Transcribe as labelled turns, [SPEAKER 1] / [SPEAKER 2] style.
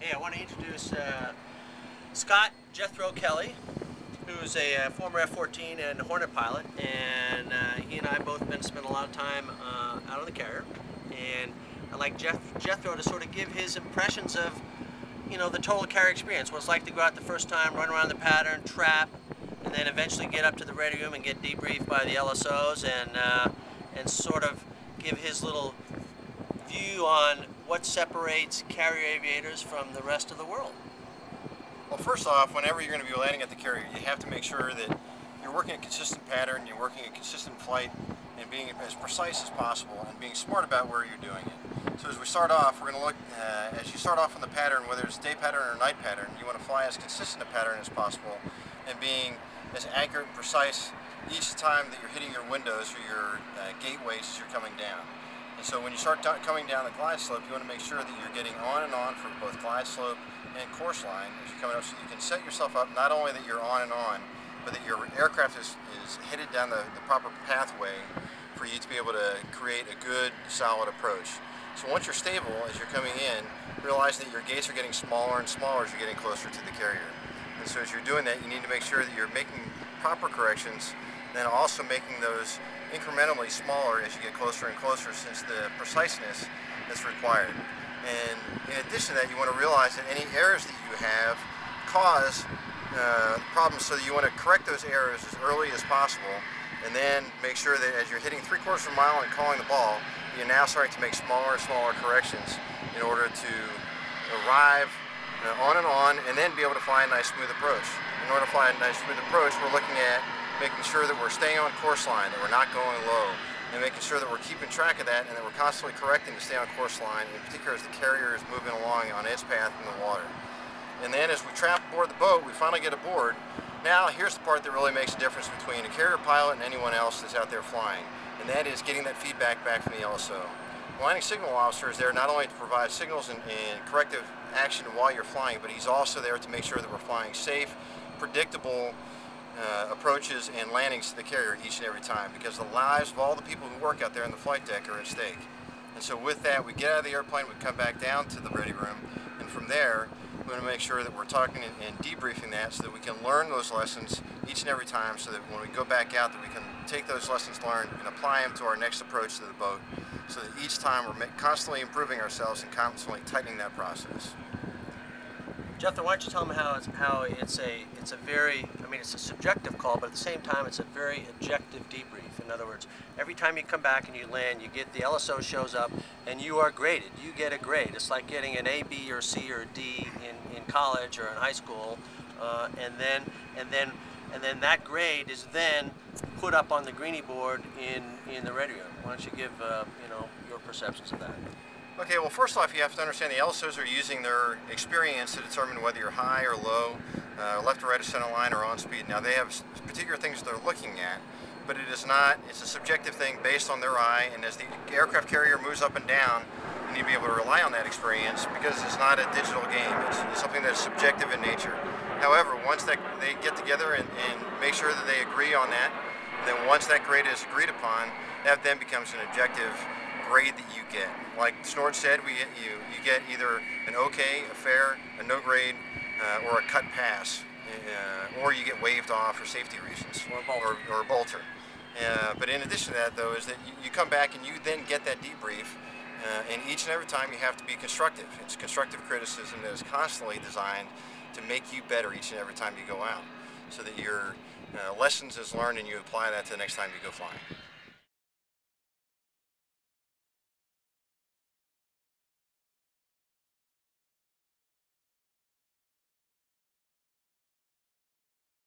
[SPEAKER 1] Hey, I want to introduce Scott Jethro Kelly, who's a former F-14 and Hornet pilot, and he and I both been spent a lot of time out on the carrier. And I'd like Jethro to sort of give his impressions of, the total carrier experience, what it's like to go out the first time, run around the pattern, trap, and then eventually get up to the ready room and get debriefed by the LSOs, and sort of give his little view on what separates carrier aviators from the rest of the world.
[SPEAKER 2] Well, first off, whenever you're going to be landing at the carrier, you have to make sure that you're working a consistent pattern, you're working a consistent flight, and being as precise as possible, and being smart about where you're doing it. So as we start off, we're going to look, as you start off on the pattern, whether it's day pattern or night pattern, you want to fly as consistent a pattern as possible, and being as accurate and precise each time that you're hitting your windows or your gateways as you're coming down. And so when you start coming down the glide slope, you want to make sure that you're getting on and on for both glide slope and course line as you're coming up, so you can set yourself up not only that you're on and on, but that your aircraft is headed down the proper pathway for you to be able to create a good, solid approach. So once you're stable as you're coming in, realize that your gates are getting smaller and smaller as you're getting closer to the carrier. And so as you're doing that, you need to make sure that you're making proper corrections, then also making those incrementally smaller as you get closer and closer, since the preciseness that's required. And in addition to that, you want to realize that any errors that you have cause problems, so that you want to correct those errors as early as possible, and then make sure that as you're hitting 3/4 of a mile and calling the ball, you're now starting to make smaller and smaller corrections in order to arrive on, and then be able to fly a nice smooth approach. In order to fly a nice smooth approach, we're looking at making sure that we're staying on course line, that we're not going low, and making sure that we're keeping track of that, and that we're constantly correcting to stay on course line, in particular as the carrier is moving along on its path in the water. And then as we trap aboard the boat, we finally get aboard. Now here's the part that really makes a difference between a carrier pilot and anyone else that's out there flying, and that is getting that feedback back from the LSO. The landing signal officer is there not only to provide signals and corrective action while you're flying, but he's also there to make sure that we're flying safe, predictable approaches and landings to the carrier each and every time, because the lives of all the people who work out there in the flight deck are at stake. And so with that, we get out of the airplane, we come back down to the ready room, and from there we want to make sure that we're talking and debriefing that, so that we can learn those lessons each and every time, so that when we go back out, that we can take those lessons learned and apply them to our next approach to the boat, so that each time we're constantly improving ourselves and constantly tightening that process.
[SPEAKER 1] Jethro, why don't you tell them how it's a very, it's a subjective call, but at the same time it's a very objective debrief. In other words, every time you come back and you land, you get the LSO shows up and you are graded. You get a grade. It's like getting an A, B, or C, or D in college or in high school, and then that grade is then put up on the greenie board in the ready room. Why don't you give your perceptions of that?
[SPEAKER 2] Okay, well, first off, you have to understand the LSOs are using their experience to determine whether you're high or low, left or right of center line, or on speed. Now, they have particular things they're looking at, but it's a subjective thing based on their eye, and as the aircraft carrier moves up and down, you need to be able to rely on that experience, because it's not a digital game. It's something that's subjective in nature. However, once they get together and make sure that they agree on that, then once that grade is agreed upon, that then becomes an objective grade that you get. Like Snort said, you get either an okay, a fair, a no grade, or a cut pass, or you get waived off for safety reasons, or a bolter. But in addition to that, though, is that you come back and you then get that debrief, and each and every time you have to be constructive. It's constructive criticism that is constantly designed to make you better each and every time you go out, so that your lessons is learned and you apply that to the next time you go flying.